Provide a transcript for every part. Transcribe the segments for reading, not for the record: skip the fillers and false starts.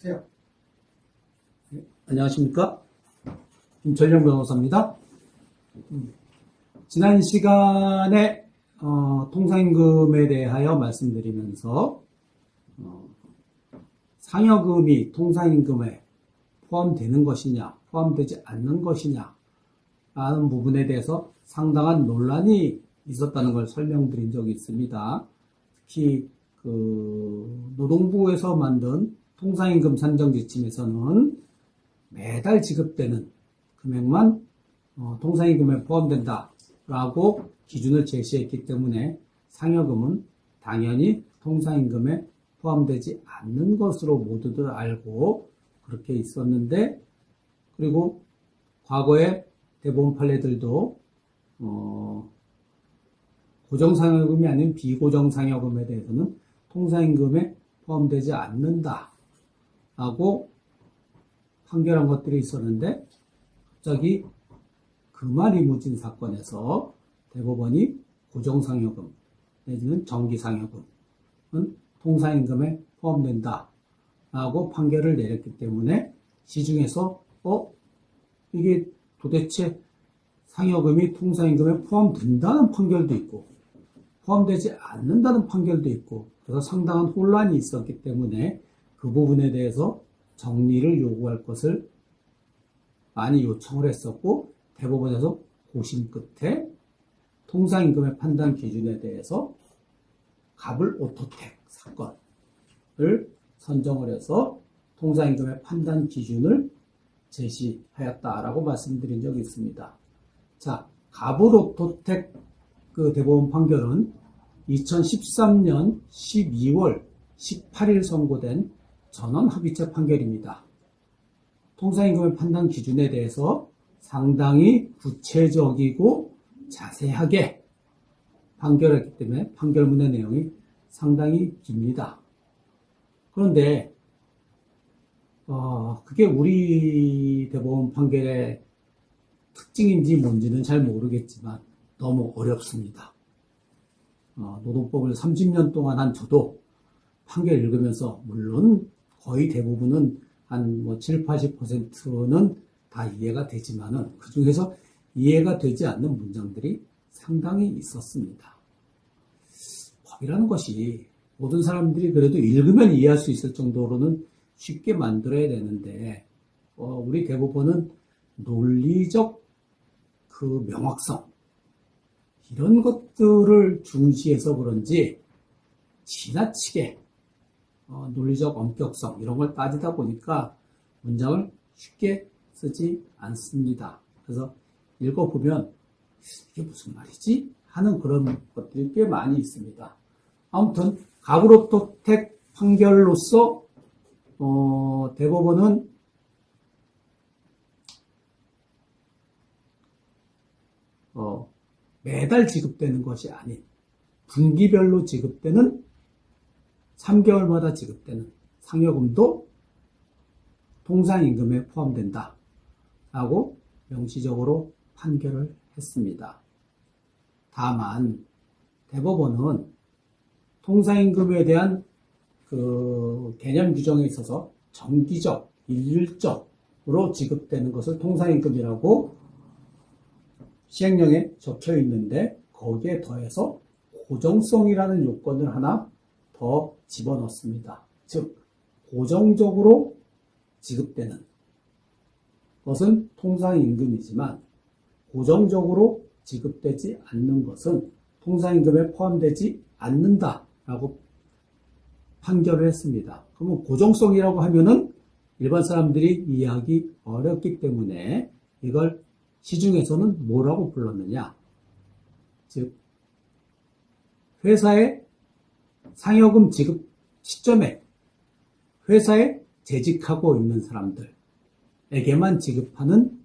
세요. 네, 안녕하십니까? 김철영 변호사입니다. 지난 시간에 통상임금에 대하여 말씀드리면서 상여금이 통상임금에 포함되는 것이냐, 포함되지 않는 것이냐 라는 부분에 대해서 상당한 논란이 있었다는 걸 설명드린 적이 있습니다. 특히 노동부에서 만든 통상임금 산정 지침에서는 매달 지급되는 금액만 통상임금에 포함된다라고 기준을 제시했기 때문에 상여금은 당연히 통상임금에 포함되지 않는 것으로 모두들 알고 그렇게 있었는데, 그리고 과거의 대법원 판례들도 고정상여금이 아닌 비고정상여금에 대해서는 통상임금에 포함되지 않는다라고 판결한 것들이 있었는데, 갑자기 금화리무진 사건에서 대법원이 고정상여금 내지는 정기상여금은 통상임금에 포함된다라고 판결을 내렸기 때문에 시중에서 이게 도대체 상여금이 통상임금에 포함된다는 판결도 있고 포함되지 않는다는 판결도 있고, 그래서 상당한 혼란이 있었기 때문에 그 부분에 대해서 정리를 요구할 것을 많이 요청을 했었고, 대법원에서 고심 끝에 통상임금의 판단 기준에 대해서 가불 오토텍 사건을 선정을 해서 통상임금의 판단 기준을 제시하였다라고 말씀드린 적이 있습니다. 자, 가불 오토텍 대법원 판결은 2013년 12월 18일 선고된 전원합의체 판결입니다. 통상임금의 판단 기준에 대해서 상당히 구체적이고 자세하게 판결했기 때문에 판결문의 내용이 상당히 깁니다. 그런데 그게 우리 대법원 판결의 특징인지 뭔지는 잘 모르겠지만 너무 어렵습니다. 노동법을 30년 동안 한 저도 판결 읽으면서, 물론 거의 대부분은 한 7, 80%는 다 이해가 되지만은 그 중에서 이해가 되지 않는 문장들이 상당히 있었습니다. 법이라는 것이 모든 사람들이 그래도 읽으면 이해할 수 있을 정도로는 쉽게 만들어야 되는데, 우리 대법원은 논리적 명확성, 이런 것들을 중시해서 그런지 지나치게 논리적 엄격성 이런 걸 따지다 보니까 문장을 쉽게 쓰지 않습니다. 그래서 읽어보면 이게 무슨 말이지? 하는 그런 것들이 꽤 많이 있습니다. 아무튼 가불 오토텍 판결로서 대법원은 매달 지급되는 것이 아닌 분기별로 지급되는 3개월마다 지급되는 상여금도 통상임금에 포함된다 라고 명시적으로 판결을 했습니다. 다만 대법원은 통상임금에 대한 개념 규정에 있어서 정기적, 일률적으로 지급되는 것을 통상임금이라고 시행령에 적혀 있는데, 거기에 더해서 고정성이라는 요건을 하나 더 집어넣습니다. 즉, 고정적으로 지급되는 것은 통상임금이지만 고정적으로 지급되지 않는 것은 통상임금에 포함되지 않는다라고 판결을 했습니다. 그러면 고정성이라고 하면은 일반 사람들이 이해하기 어렵기 때문에 이걸 시중에서는 뭐라고 불렀느냐? 즉, 회사의 상여금 지급 시점에 회사에 재직하고 있는 사람들에게만 지급하는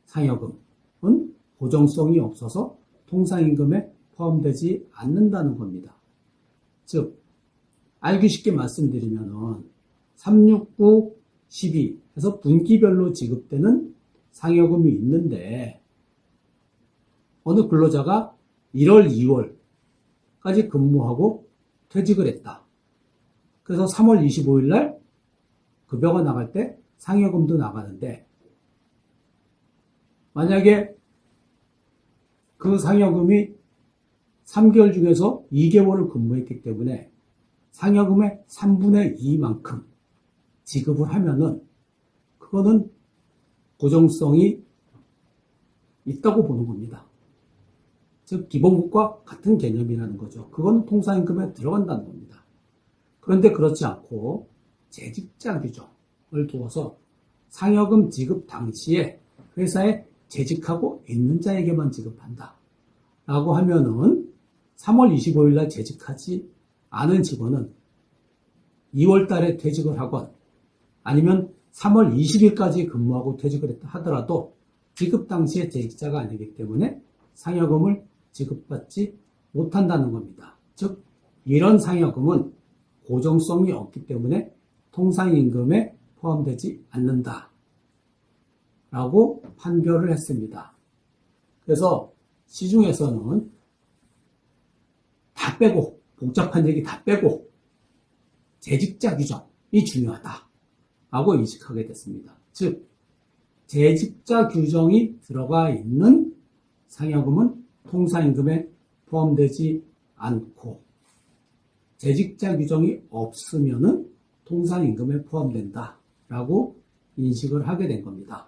상여금은 고정성이 없어서 통상임금에 포함되지 않는다는 겁니다. 즉, 알기 쉽게 말씀드리면은 369, 12 해서 분기별로 지급되는 상여금이 있는데, 어느 근로자가 1월, 2월까지 근무하고 퇴직을 했다. 그래서 3월 25일 날 급여가 나갈 때 상여금도 나가는데, 만약에 그 상여금이 3개월 중에서 2개월을 근무했기 때문에 상여금의 3분의 2만큼 지급을 하면은 그거는 고정성이 있다고 보는 겁니다. 즉 기본급과 같은 개념이라는 거죠. 그건 통상임금에 들어간다는 겁니다. 그런데 그렇지 않고 재직자 규정을 두어서 상여금 지급 당시에 회사에 재직하고 있는 자에게만 지급한다 라고 하면은 3월 25일 날 재직하지 않은 직원은 2월 달에 퇴직을 하건 아니면 3월 20일까지 근무하고 퇴직을 했다 하더라도 지급 당시에 재직자가 아니기 때문에 상여금을 지급받지 못한다는 겁니다. 즉 이런 상여금은 고정성이 없기 때문에 통상임금에 포함되지 않는다 라고 판결을 했습니다. 그래서 시중에서는 다 빼고, 복잡한 얘기 다 빼고 재직자 규정이 중요하다 라고 인식하게 됐습니다. 즉 재직자 규정이 들어가 있는 상여금은 통상임금에 포함되지 않고 재직자 규정이 없으면은 통상임금에 포함된다 라고 인식을 하게 된 겁니다.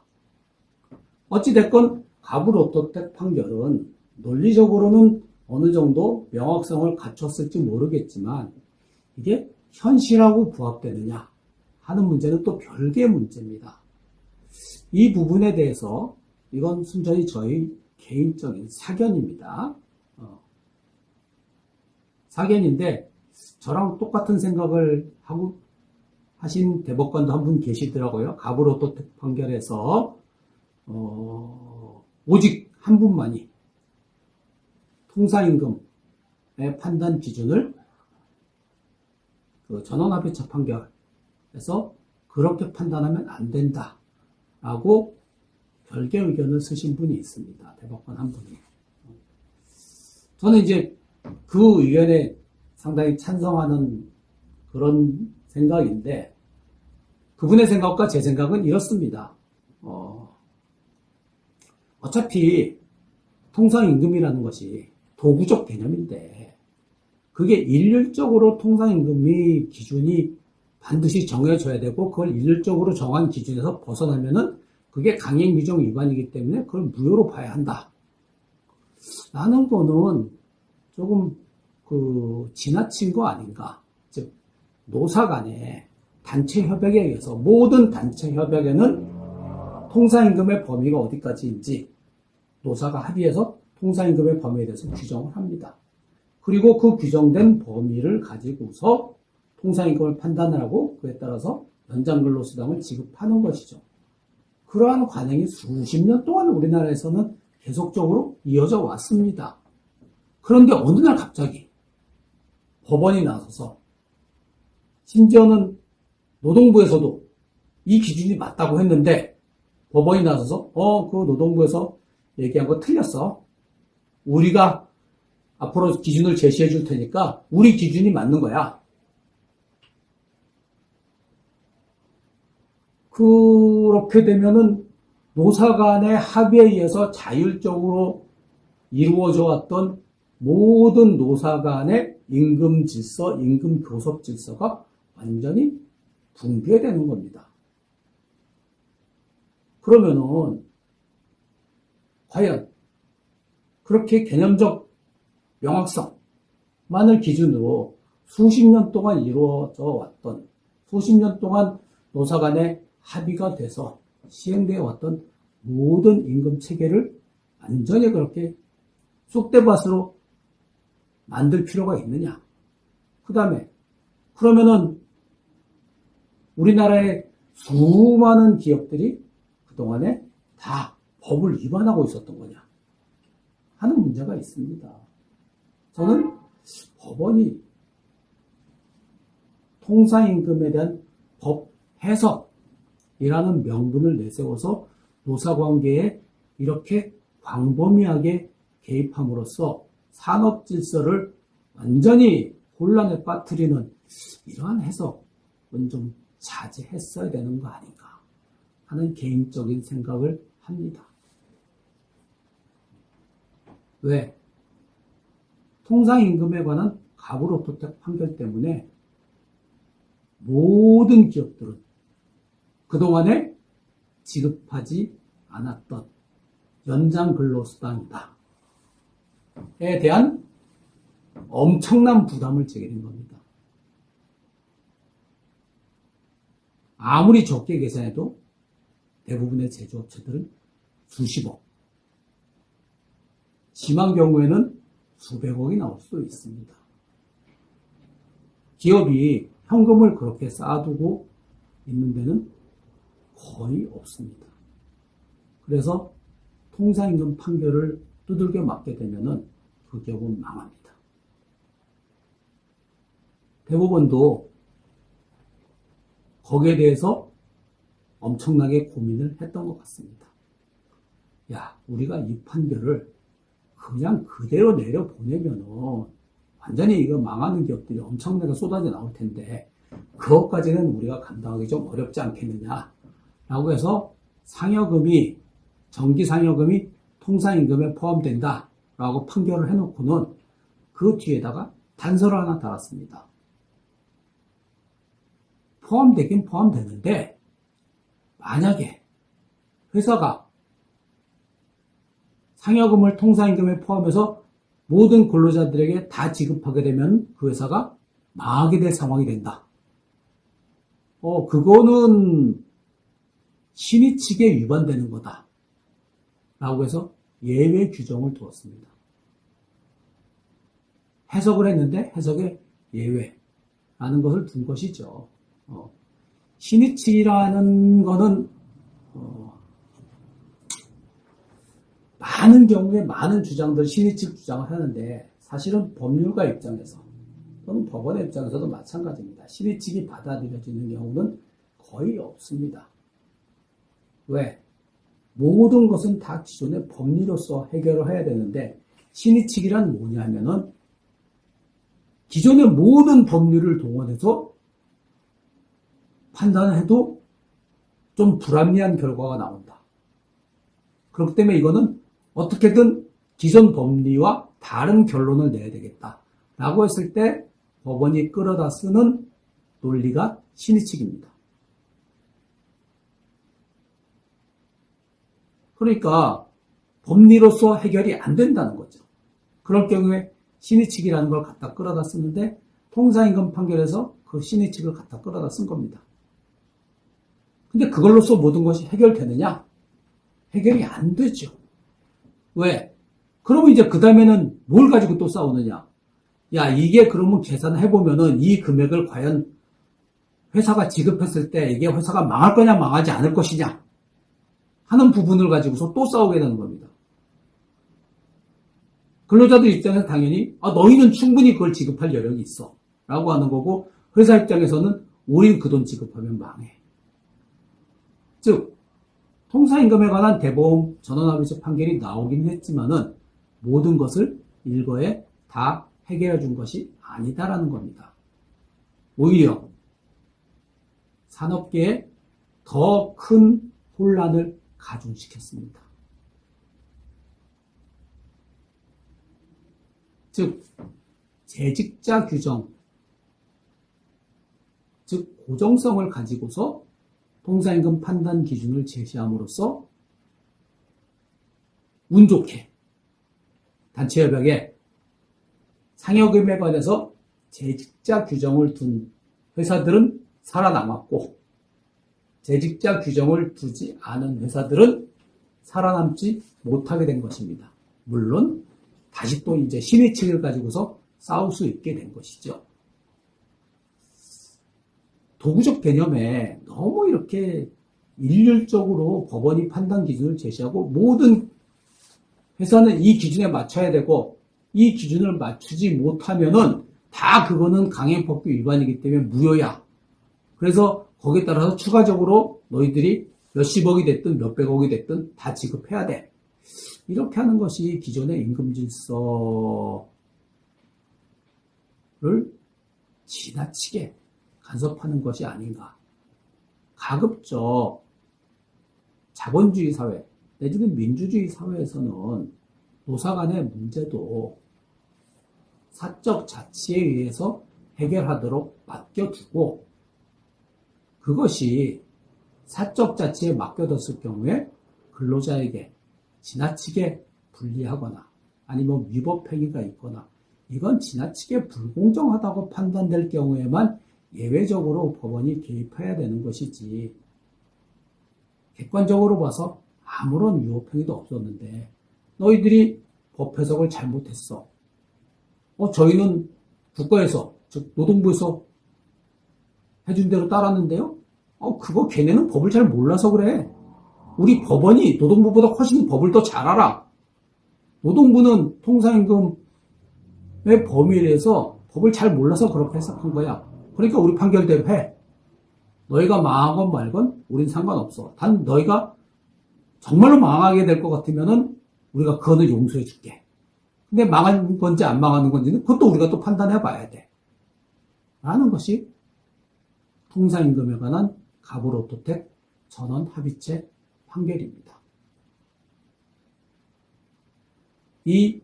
어찌됐건 가부로또택 판결은 논리적으로는 어느 정도 명확성을 갖췄을지 모르겠지만 이게 현실하고 부합되느냐 하는 문제는 또 별개의 문제입니다. 이 부분에 대해서 이건 순전히 저희 개인적인 사견입니다. 사견인데 저랑 똑같은 생각을 하고 하신 대법관도 한 분 계시더라고요. 가부로또택 판결에서 오직 한 분만이 통상임금의 판단 기준을 그 전원합의체 판결에서 그렇게 판단하면 안 된다라고 별개 의견을 쓰신 분이 있습니다. 대법관 한 분이. 저는 이제 그 의견에 상당히 찬성하는 그런 생각인데 그분의 생각과 제 생각은 이렇습니다. 어차피 통상임금이라는 것이 도구적 개념인데 그게 일률적으로 통상임금이 기준이 반드시 정해져야 되고 그걸 일률적으로 정한 기준에서 벗어나면은 그게 강행규정 위반이기 때문에 그걸 무효로 봐야 한다. 라는 거는 조금 지나친 거 아닌가. 즉 노사 간의 단체 협약에 의해서 모든 단체 협약에는 통상임금의 범위가 어디까지인지 노사가 합의해서 통상임금의 범위에 대해서 규정을 합니다. 그리고 그 규정된 범위를 가지고서 통상임금을 판단을 하고 그에 따라서 연장근로수당을 지급하는 것이죠. 그러한 관행이 수십 년 동안 우리나라에서는 계속적으로 이어져 왔습니다. 그런데 어느 날 갑자기 법원이 나서서 심지어는 노동부에서도 이 기준이 맞다고 했는데 법원이 나서서 그 노동부에서 얘기한 거 틀렸어. 우리가 앞으로 기준을 제시해 줄 테니까 우리 기준이 맞는 거야. 그렇게 되면은 노사 간의 합의에 의해서 자율적으로 이루어져 왔던 모든 노사 간의 임금 질서, 임금 교섭 질서가 완전히 붕괴되는 겁니다. 그러면은 과연 그렇게 개념적 명확성만을 기준으로 수십 년 동안 이루어져 왔던 수십 년 동안 노사 간의 합의가 돼서 시행되어 왔던 모든 임금 체계를 완전히 그렇게 쑥대밭으로 만들 필요가 있느냐. 그 다음에 그러면은 우리나라의 수많은 기업들이 그동안에 다 법을 위반하고 있었던 거냐 하는 문제가 있습니다. 저는 법원이 통상임금에 대한 법 해석이라는 명분을 내세워서 노사관계에 이렇게 광범위하게 개입함으로써 산업 질서를 완전히 혼란에 빠뜨리는 이러한 해석은 좀 자제했어야 되는 거 아닌가 하는 개인적인 생각을 합니다. 왜? 통상임금에 관한 가부로토택 판결 때문에 모든 기업들은 그동안에 지급하지 않았던 연장근로수당이다. 에 대한 엄청난 부담을 지게 된 겁니다. 아무리 적게 계산해도 대부분의 제조업체들은 수십억, 심한 경우에는 수백억이 나올 수도 있습니다. 기업이 현금을 그렇게 쌓아두고 있는 데는 거의 없습니다. 그래서 통상임금 판결을 두들겨 맞게 되면은 그 기업은 망합니다. 대법원도 거기에 대해서 엄청나게 고민을 했던 것 같습니다. 야, 우리가 이 판결을 그냥 그대로 내려보내면은 완전히 이거 망하는 기업들이 엄청나게 쏟아져 나올 텐데 그것까지는 우리가 감당하기 좀 어렵지 않겠느냐 라고 해서 상여금이 정기 상여금이 통상임금에 포함된다 라고 판결을 해놓고는 그 뒤에다가 단서를 하나 달았습니다. 포함되긴 포함되는데 만약에 회사가 상여금을 통상임금에 포함해서 모든 근로자들에게 다 지급하게 되면 그 회사가 망하게 될 상황이 된다. 그거는 신의칙에 위반되는 거다. 라고 해서 예외 규정을 두었습니다. 해석을 했는데 해석에 예외라는 것을 둔 것이죠. 신의칙이라는 거는 많은 경우에 많은 주장들 신의칙 주장을 하는데 사실은 법률가 입장에서 또는 법원의 입장에서도 마찬가지입니다. 신의칙이 받아들여지는 경우는 거의 없습니다. 왜? 모든 것은 다 기존의 법리로서 해결을 해야 되는데 신의칙이란 뭐냐면은 기존의 모든 법률을 동원해서 판단을 해도 좀 불합리한 결과가 나온다. 그렇기 때문에 이거는 어떻게든 기존 법리와 다른 결론을 내야 되겠다. 라고 했을 때 법원이 끌어다 쓰는 논리가 신의칙입니다. 그러니까 법리로서 해결이 안 된다는 거죠. 그럴 경우에 신의칙이라는 걸 갖다 끌어다 쓰는데 통상임금 판결에서 그 신의칙을 갖다 끌어다 쓴 겁니다. 근데 그걸로써 모든 것이 해결되느냐? 해결이 안 되죠. 왜? 그러면 이제 그 다음에는 뭘 가지고 또 싸우느냐? 야, 이게 그러면 계산해보면은 이 금액을 과연 회사가 지급했을 때 이게 회사가 망할 거냐 망하지 않을 것이냐 하는 부분을 가지고서 또 싸우게 되는 겁니다. 근로자들 입장에서 당연히 너희는 충분히 그걸 지급할 여력이 있어 라고 하는 거고 회사 입장에서는 우린 그 돈 지급하면 망해. 즉 통상임금에 관한 대법원 전원합의체 판결이 나오긴 했지만은 모든 것을 일거에 다 해결해 준 것이 아니다라는 겁니다. 오히려 산업계에 더 큰 혼란을 가중시켰습니다. 즉 재직자 규정, 즉 고정성을 가지고서 통상임금 판단 기준을 제시함으로써 운 좋게 단체협약에 상여금에 관해서 재직자 규정을 둔 회사들은 살아남았고 재직자 규정을 두지 않은 회사들은 살아남지 못하게 된 것입니다. 물론 다시 또 이제 신의칙을 가지고서 싸울 수 있게 된 것이죠. 도구적 개념에 너무 이렇게 일률적으로 법원이 판단 기준을 제시하고 모든 회사는 이 기준에 맞춰야 되고 이 기준을 맞추지 못하면은 다 그거는 강행법규 위반이기 때문에 무효야. 그래서 거기에 따라서 추가적으로 너희들이 몇십억이 됐든 몇백억이 됐든 다 지급해야 돼. 이렇게 하는 것이 기존의 임금질서를 지나치게 간섭하는 것이 아닌가 가급적 자본주의 사회 내지는 민주주의 사회에서는 노사 간의 문제도 사적 자치에 의해서 해결하도록 맡겨두고 그것이 사적 자치에 맡겨뒀을 경우에 근로자에게 지나치게 불리하거나 아니면 위법 행위가 있거나 이건 지나치게 불공정하다고 판단될 경우에만 예외적으로 법원이 개입해야 되는 것이지 객관적으로 봐서 아무런 위법 행위도 없었는데 너희들이 법 해석을 잘못했어. 저희는 국가에서 즉 노동부에서 해준 대로 따랐는데요. 그거 걔네는 법을 잘 몰라서 그래. 우리 법원이 노동부보다 훨씬 법을 더 잘 알아. 노동부는 통상임금의 범위에 대해서 법을 잘 몰라서 그렇게 해석한 거야. 그러니까 우리 판결대로 해. 너희가 망하건 말건 우린 상관없어. 단 너희가 정말로 망하게 될 것 같으면은 우리가 그거는 용서해 줄게. 근데 망한 건지 안 망하는 건지는 그것도 우리가 또 판단해 봐야 돼. 라는 것이 통상임금에 관한 가브로토텍 전원 합의체 판결입니다. 이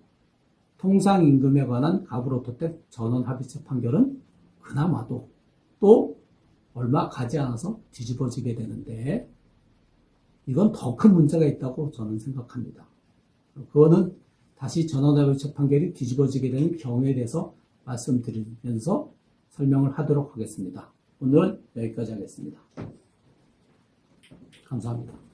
통상임금에 관한 가브로토텍 전원 합의체 판결은 그나마도 또 얼마 가지 않아서 뒤집어지게 되는데 이건 더 큰 문제가 있다고 저는 생각합니다. 그거는 다시 전원합의체 판결이 뒤집어지게 되는 경우에 대해서 말씀드리면서 설명을 하도록 하겠습니다. 오늘은 여기까지 하겠습니다. 감사합니다.